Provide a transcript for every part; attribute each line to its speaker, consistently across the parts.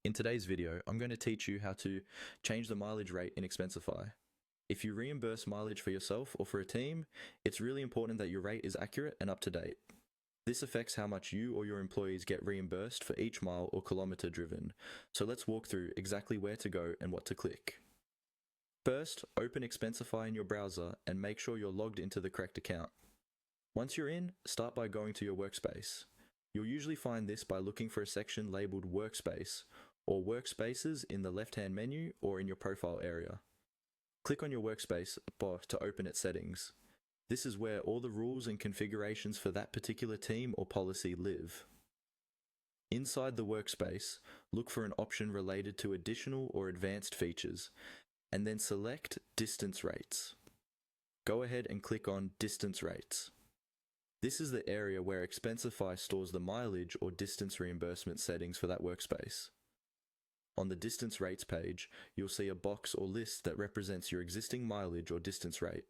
Speaker 1: In today's video, I'm going to teach you how to change the mileage rate in Expensify. If you reimburse mileage for yourself or for a team, it's really important that your rate is accurate and up to date. This affects how much you or your employees get reimbursed for each mile or kilometre driven, so let's walk through exactly where to go and what to click. First, open Expensify in your browser and make sure you're logged into the correct account. Once you're in, start by going to your workspace. You'll usually find this by looking for a section labelled Workspace or Workspaces in the left-hand menu or in your profile area. Click on your workspace bar to open its settings. This is where all the rules and configurations for that particular team or policy live. Inside the workspace, look for an option related to additional or advanced features, and then select Distance Rates. Go ahead and click on Distance Rates. This is the area where Expensify stores the mileage or distance reimbursement settings for that workspace. On the Distance Rates page, you'll see a box or list that represents your existing mileage or distance rate.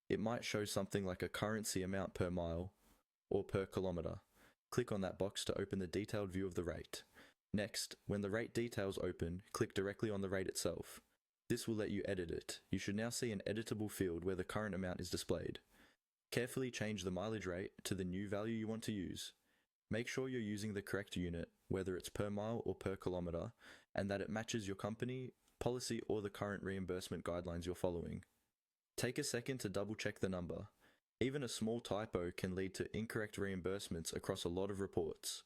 Speaker 1: It might show something like a currency amount per mile or per kilometre. Click on that box to open the detailed view of the rate. Next, when the rate details open, click directly on the rate itself. This will let you edit it. You should now see an editable field where the current amount is displayed. Carefully change the mileage rate to the new value you want to use. Make sure you're using the correct unit, whether it's per mile or per kilometre, and that it matches your company, policy, or the current reimbursement guidelines you're following. Take a second to double check the number. Even a small typo can lead to incorrect reimbursements across a lot of reports.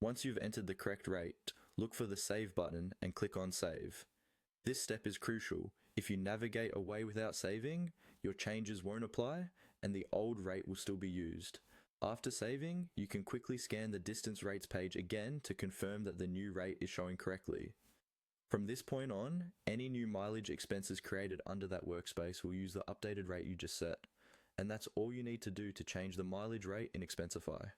Speaker 1: Once you've entered the correct rate, look for the Save button and click on Save. This step is crucial. If you navigate away without saving, your changes won't apply and the old rate will still be used. After saving, you can quickly scan the distance rates page again to confirm that the new rate is showing correctly. From this point on, any new mileage expenses created under that workspace will use the updated rate you just set, and that's all you need to do to change the mileage rate in Expensify.